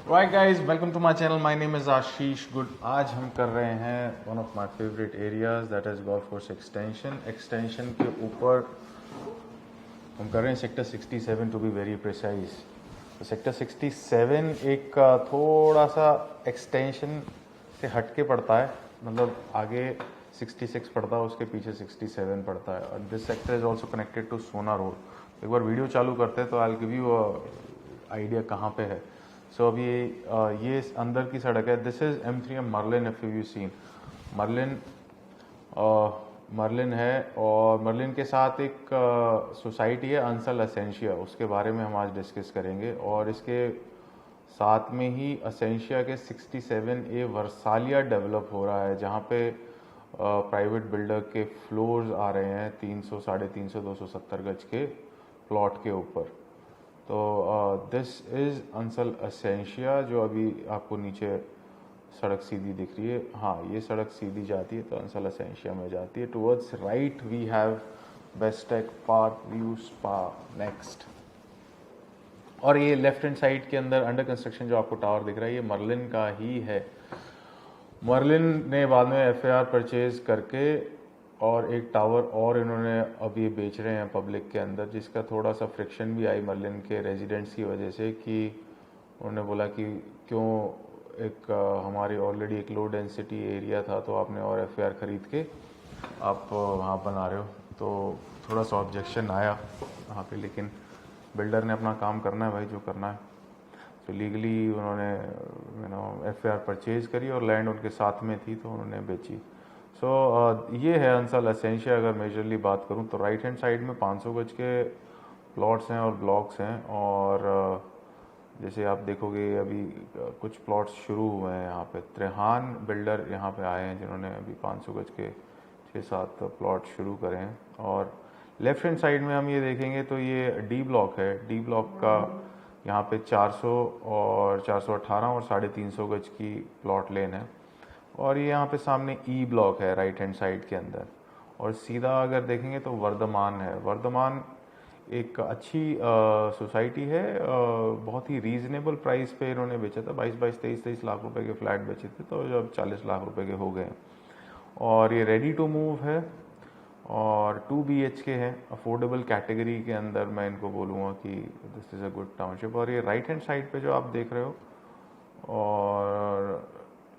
Right guys, welcome to my channel. My name is Ashish Good. आज हम कर रहे हैं one of my favorite areas that is golf course extension. Extension के ऊपर हम कर रहे हैं sector 67 to be very precise. तो सेक्टर 67 एक थोड़ा सा एक्सटेंशन से हट के पड़ता है, मतलब आगे 66 पड़ता है, उसके पीछे 67 पड़ता है. और this sector is also connected to Sohna road. एक बार वीडियो चालू करते हैं तो I will give you idea कहाँ पे है. सो अभी ये अंदर की सड़क है. This is M3M Merlin. If you seen Merlin है, और मर्लिन के साथ एक सोसाइटी है अंसल असेंशिया, उसके बारे में हम आज डिस्कस करेंगे. और इसके साथ में ही असेंशिया के 67A वर्सालिया डेवलप हो रहा है, जहाँ पे प्राइवेट बिल्डर के फ्लोर्स आ रहे हैं 300, 350, 270 गज के प्लॉट के ऊपर. तो दिस इज़ अंसल असेंशिया, जो अभी आपको नीचे सड़क सीधी दिख रही है. हाँ, ये सड़क सीधी जाती है तो अंसल असेंशिया में जाती है. Towards right we have Bestech park view spa next. और ये लेफ्ट हैंड साइड के अंदर अंडर कंस्ट्रक्शन जो आपको टावर दिख रहा है, ये मर्लिन का ही है. मर्लिन ने बाद में FAR परचेज करके और एक टावर और इन्होंने अब ये बेच रहे हैं पब्लिक के अंदर, जिसका थोड़ा सा फ्रिक्शन भी आई मर्लिन के रेजिडेंट्स की वजह से, कि उन्होंने बोला कि क्यों एक हमारी ऑलरेडी एक लो डेंसिटी एरिया था तो आपने और FAR खरीद के आप वहाँ बना रहे हो. तो थोड़ा सा ऑब्जेक्शन आया वहाँ पे, लेकिन बिल्डर ने अपना काम करना है भाई, जो करना है. तो लीगली उन्होंने FAR परचेज करी और लैंड उनके साथ में थी तो उन्होंने बेची. सो ये है अंसल असेंशिया. अगर मेजरली बात करूं तो राइट हैंड साइड में 500 गज के प्लॉट्स हैं और ब्लॉक्स हैं. और जैसे आप देखोगे अभी कुछ प्लॉट्स शुरू हुए हैं यहाँ पे. त्रेहान बिल्डर यहाँ पे आए हैं जिन्होंने अभी 500 गज के 6-7 प्लॉट शुरू करे हैं. और लेफ्ट हैंड साइड में हम ये देखेंगे तो ये D ब्लॉक है. D ब्लॉक का यहाँ पे 400 और 418 और 350 गज की प्लॉट लेन है. और ये यहाँ पे सामने E ब्लॉक है राइट हैंड साइड के अंदर. और सीधा अगर देखेंगे तो वर्धमान है. वर्धमान एक अच्छी सोसाइटी है. बहुत ही रीजनेबल प्राइस पे इन्होंने बेचा था. 22-22, 23-23 लाख रुपए के फ्लैट बेचे थे, तो जब 40 लाख रुपए के हो गए. और ये रेडी टू मूव है और 2 BHK है. अफोर्डेबल कैटेगरी के अंदर मैं इनको बोलूँगा कि this is a good township. और ये राइट हैंड साइड पे जो आप देख रहे हो, और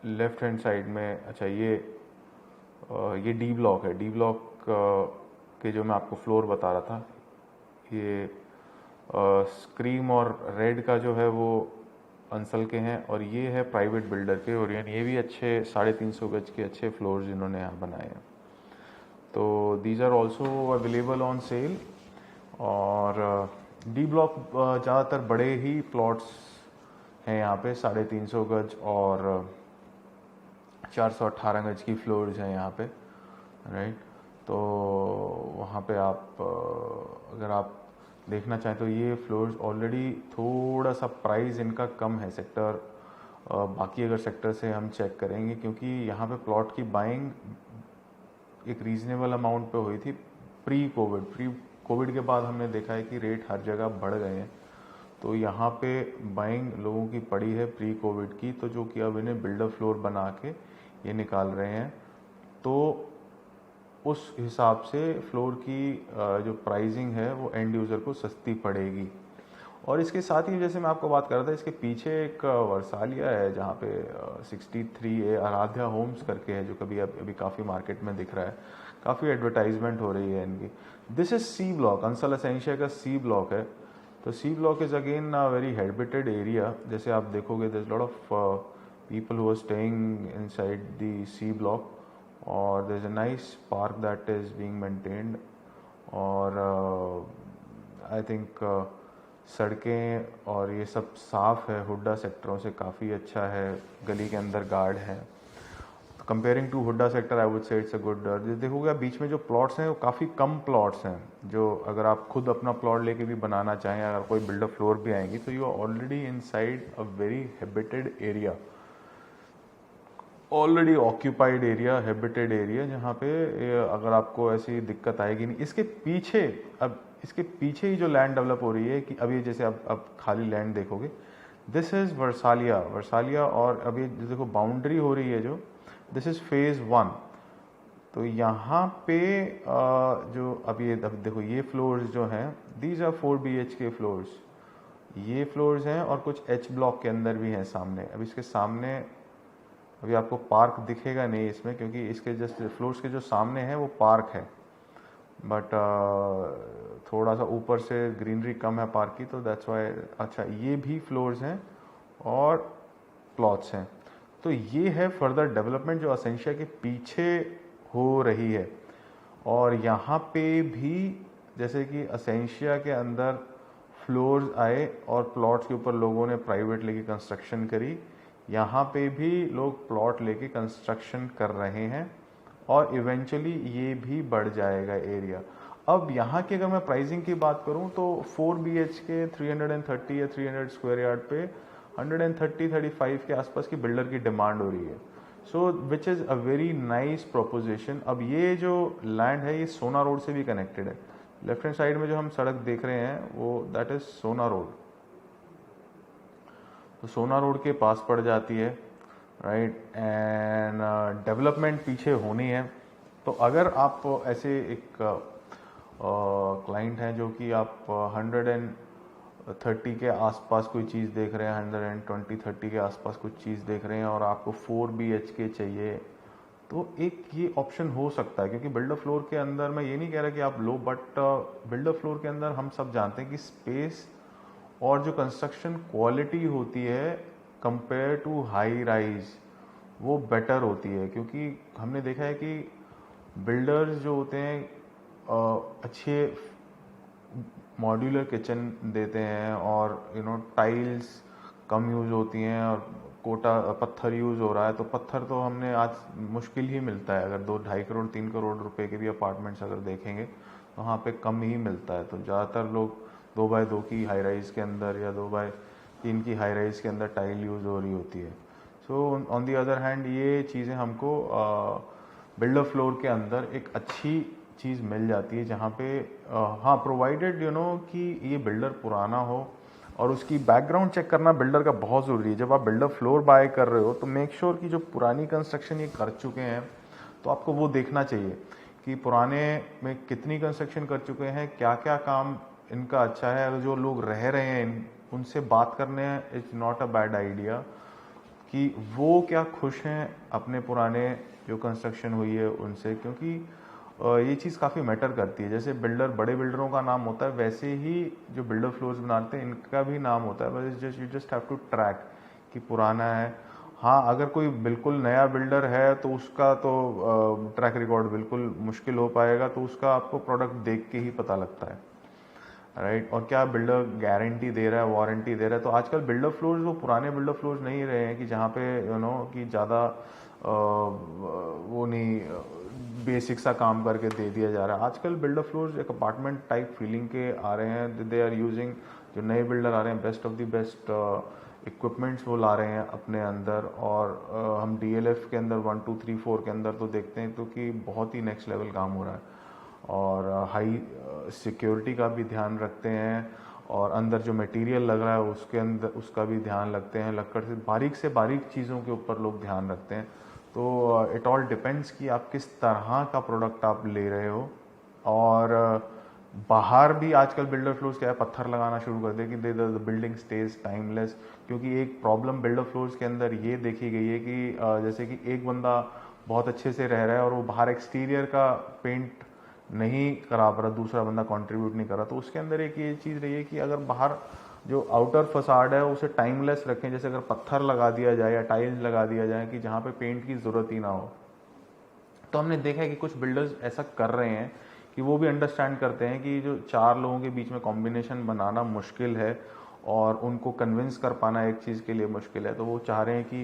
लेफ्ट हैंड साइड में, अच्छा ये D ब्लॉक है. D ब्लॉक के जो मैं आपको फ्लोर बता रहा था, ये स्क्रीम और रेड का जो है वो अंसल के हैं, और ये है प्राइवेट बिल्डर के. और ये भी अच्छे 350 गज के अच्छे फ्लोर्स इन्होंने यहाँ बनाए हैं. तो these are also available on sale. और D ब्लॉक ज़्यादातर बड़े ही प्लॉट्स हैं यहाँ पे. 350 गज और 418 गज की फ्लोर्स हैं यहाँ पे, राइट. तो वहाँ पे आप अगर आप देखना चाहें तो ये फ्लोर्स ऑलरेडी थोड़ा सा प्राइस इनका कम है सेक्टर बाकी अगर सेक्टर से हम चेक करेंगे, क्योंकि यहाँ पे प्लॉट की बाइंग एक रीजनेबल अमाउंट पे हुई थी प्री कोविड के बाद हमने देखा है कि रेट हर जगह बढ़ गए हैं. तो यहाँ पे बाइंग लोगों की पड़ी है प्री कोविड की, तो जो कि अब इन्हें बिल्डर फ्लोर बना के ये निकाल रहे हैं. तो उस हिसाब से फ्लोर की जो प्राइसिंग है वो एंड यूज़र को सस्ती पड़ेगी. और इसके साथ ही जैसे मैं आपको बात कर रहा था, इसके पीछे एक वर्सालिया है जहाँ पे 63A आराध्या होम्स करके है, जो कभी अभी काफ़ी मार्केट में दिख रहा है. काफ़ी एडवर्टाइजमेंट हो रही है इनकी. This is C block. Ansal Essentia का C ब्लॉक है. तो C block is again very habited area. जैसे आप देखोगे there is lot of people who are staying inside the C block, or there's a nice park that is being maintained. और I think सड़कें और ये सब साफ़ है. हुड्डा सेक्टरों से काफ़ी अच्छा है. गली के अंदर गार्ड है. Comparing to Huda sector I would say it's a good. देखोगे आप बीच में जो प्लॉट्स हैं वो काफ़ी कम प्लॉट्स हैं, जो अगर आप खुद अपना प्लॉट लेके भी बनाना चाहें, अगर कोई बिल्डर फ्लोर भी आएंगी, तो you are already inside a very habited area, already occupied area, habited area, जहाँ पे अगर आपको ऐसी दिक्कत आएगी नहीं. इसके पीछे ही जो लैंड डेवलप हो रही है, कि अभी जैसे आप खाली लैंड देखोगे, दिस इज़ वर्सालिया और अभी देखो बाउंड्री हो रही है जो, दिस इज़ फेज़ 1। तो यहाँ पे जो अभी अब देखो ये फ्लोर्स जो हैं, दीज आर 4 BHK फ्लोर्स, ये फ्लोर्स हैं और कुछ H ब्लॉक के अंदर भी हैं सामने। अब इसके सामने अभी आपको पार्क दिखेगा नहीं इसमें, क्योंकि इसके जस्ट फ्लोर्स के जो सामने है वो पार्क है, बट थोड़ा सा ऊपर से ग्रीनरी कम है पार्क की, तो दैट्स वाई। अच्छा, ये भी फ्लोर्स हैं और प्लॉट्स हैं। तो ये है फर्दर डेवलपमेंट जो असेंशिया के पीछे हो रही है। और यहाँ पे भी जैसे कि असेंशिया के अंदर फ्लोर्स आए और प्लॉट्स के ऊपर लोगों ने प्राइवेट लेके कंस्ट्रक्शन करी, यहाँ पे भी लोग प्लॉट लेके कंस्ट्रक्शन कर रहे हैं और इवेंचुअली ये भी बढ़ जाएगा एरिया। अब यहाँ की अगर मैं प्राइसिंग की बात करूँ तो 4 BHK 330 या 300 स्क्वायर यार्ड पे 130-135 के आसपास की बिल्डर की डिमांड हो रही है। So which is a very nice proposition. अब ये जो लैंड है ये सोना रोड से भी कनेक्टेड है। लेफ्ट हैंड साइड में जो हम सड़क देख रहे हैं वो दैट इज सोना रोड, तो सोना रोड के पास पड़ जाती है, राइट। एंड डेवलपमेंट पीछे होनी है। तो अगर आप ऐसे एक क्लाइंट हैं जो कि आप 130 के आसपास कोई चीज़ देख रहे हैं, 120-130 के आसपास कुछ चीज़ देख रहे हैं और आपको 4 BHK चाहिए, तो एक ये ऑप्शन हो सकता है। क्योंकि बिल्डर फ्लोर के अंदर मैं ये नहीं कह रहा कि आप लो, बट बिल्डर फ्लोर के अंदर हम सब जानते हैं कि स्पेस और जो कंस्ट्रक्शन क्वालिटी होती है कंपेयर टू हाई राइज वो बेटर होती है। क्योंकि हमने देखा है कि बिल्डर्स जो होते हैं अच्छे मॉड्यूलर किचन देते हैं और टाइल्स कम यूज़ होती हैं और कोटा पत्थर यूज़ हो रहा है, तो पत्थर तो हमने आज मुश्किल ही मिलता है। अगर 2-2.5 करोड़ 3 करोड़ रुपए के भी अपार्टमेंट्स अगर देखेंगे तो वहाँ पे कम ही मिलता है। तो ज़्यादातर लोग 2x2 की हाई राइज के अंदर या 2x3 की हाई राइज के अंदर टाइल यूज़ हो रही होती है। So on the other hand ये चीज़ें हमको बिल्डर फ्लोर के अंदर एक अच्छी चीज़ मिल जाती है, जहाँ पे हाँ प्रोवाइडेड कि ये बिल्डर पुराना हो और उसकी बैकग्राउंड चेक करना बिल्डर का बहुत ज़रूरी है। जब आप बिल्डर फ्लोर बाय कर रहे हो तो मेक श्योर कि जो पुरानी कंस्ट्रक्शन ये कर चुके हैं तो आपको वो देखना चाहिए कि पुराने में कितनी कंस्ट्रक्शन कर चुके हैं, क्या क्या काम इनका अच्छा है। अगर जो लोग रह रहे हैं उनसे बात करने it's not a bad idea कि वो क्या खुश हैं अपने पुराने जो कंस्ट्रक्शन हुई है उनसे, क्योंकि ये चीज़ काफ़ी मैटर करती है। जैसे बिल्डर, बड़े बिल्डरों का नाम होता है, वैसे ही जो बिल्डर फ्लोर्स बनाते हैं इनका भी नाम होता है, बस you just have to track कि पुराना है। हाँ, अगर कोई बिल्कुल नया बिल्डर है तो उसका तो ट्रैक रिकॉर्ड बिल्कुल मुश्किल हो पाएगा, तो उसका आपको प्रोडक्ट देख के ही पता लगता है, राइट। और क्या बिल्डर गारंटी दे रहा है, वारंटी दे रहा है। तो आजकल बिल्डर फ्लोर्स वो पुराने बिल्डर फ्लोर्स नहीं रहे हैं कि जहाँ पे कि ज़्यादा वो नहीं बेसिक सा काम करके दे दिया जा रहा है। आजकल बिल्डर फ्लोर्स एक अपार्टमेंट टाइप फीलिंग के आ रहे हैं। दे आर यूजिंग, जो नए बिल्डर आ रहे हैं best of the best equipments वो ला रहे हैं अपने अंदर। और हम DLF के अंदर 1 2 3 4 के अंदर तो देखते हैं तो कि बहुत ही नेक्स्ट लेवल काम हो रहा है और हाई सिक्योरिटी का भी ध्यान रखते हैं और अंदर जो मटेरियल लग रहा है उसके अंदर उसका भी ध्यान रखते हैं। लक्कड़ से बारीक चीज़ों के ऊपर लोग ध्यान रखते हैं। तो इट ऑल डिपेंड्स कि आप किस तरह का प्रोडक्ट आप ले रहे हो। और बाहर भी आजकल बिल्डर फ्लोर्स क्या है, पत्थर लगाना शुरू कर दे कि द बिल्डिंग स्टेज टाइमलेस। क्योंकि एक प्रॉब्लम बिल्डर फ्लोर्स के अंदर ये देखी गई है कि जैसे कि एक बंदा बहुत अच्छे से रह रहा है और वो बाहर एक्सटीरियर का पेंट नहीं करा पा रहा, दूसरा बंदा कंट्रीब्यूट नहीं कर रहा, तो उसके अंदर एक ये चीज़ रही है कि अगर बाहर जो आउटर फसाड है उसे टाइमलेस रखें। जैसे अगर पत्थर लगा दिया जाए या टाइल्स लगा दिया जाए कि जहाँ पे पेंट की ज़रूरत ही ना हो। तो हमने देखा है कि कुछ बिल्डर्स ऐसा कर रहे हैं कि वो भी अंडरस्टैंड करते हैं कि जो 4 लोगों के बीच में कॉम्बिनेशन बनाना मुश्किल है और उनको कन्विंस कर पाना एक चीज़ के लिए मुश्किल है। तो वो चाह रहे हैं कि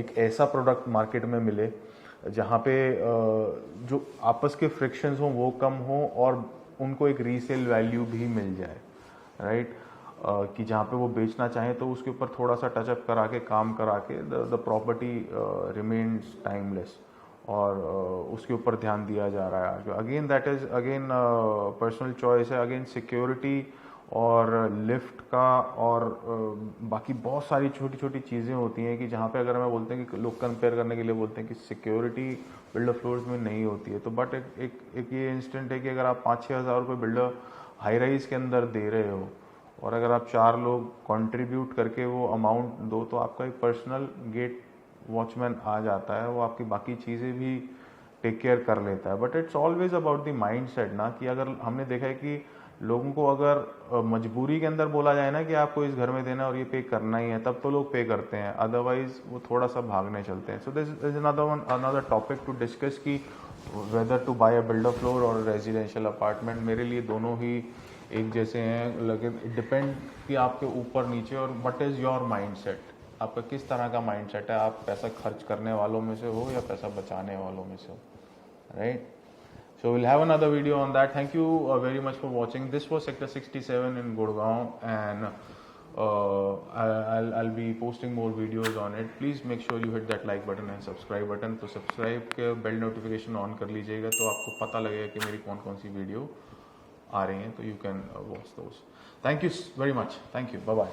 एक ऐसा प्रोडक्ट मार्केट में मिले जहाँ पे जो आपस के फ्रिक्शंस हों वो कम हों और उनको एक रीसेल वैल्यू भी मिल जाए, राइट। कि जहाँ पे वो बेचना चाहें तो उसके ऊपर थोड़ा सा टचअप करा के, काम करा के द प्रॉपर्टी रिमेन्स टाइमलेस और उसके ऊपर ध्यान दिया जा रहा है। Again that is again personal choice है। अगेन सिक्योरिटी और लिफ्ट का और बाकी बहुत सारी छोटी छोटी चीज़ें होती हैं कि जहाँ पे अगर मैं बोलते हैं कि लोग कंपेयर करने के लिए बोलते हैं कि सिक्योरिटी बिल्डर फ्लोर्स में नहीं होती है, तो बट एक ये इंस्टेंट है कि अगर आप 5-6 हज़ार रुपये बिल्डर हाई राइज के अंदर दे रहे हो और अगर आप 4 लोग कंट्रीब्यूट करके वो अमाउंट दो, तो आपका एक पर्सनल गेट वॉचमैन आ जाता है, वो आपकी बाकी चीज़ें भी टेक केयर कर लेता है। But it's always about the mind set ना, कि अगर हमने देखा है कि लोगों को अगर मजबूरी के अंदर बोला जाए ना कि आपको इस घर में देना और ये पे करना ही है, तब तो लोग पे करते हैं, अदरवाइज वो थोड़ा सा भागने चलते हैं। So this is another topic to discuss कि whether to buy a builder floor और रेजिडेंशियल अपार्टमेंट। मेरे लिए दोनों ही एक जैसे हैं, लेकिन इट डिपेंड कि आपके ऊपर नीचे और what is your mind set, आपका किस तरह का माइंड सेट है। आप पैसा खर्च करने वालों में से हो या पैसा बचाने वालों में से हो, right? So we'll have another video on that. Thank you very much for watching. This was Sector 67 in Gurgaon, and I'll be posting more videos on it. Please make sure you hit that like button and subscribe button. तो subscribe के bell notification on कर लीजिएगा, तो आपको पता लगेगा कि मेरी कौन कौन सी वीडियो आ रही हैं, तो you can watch those. Thank you very much, thank you, bye bye.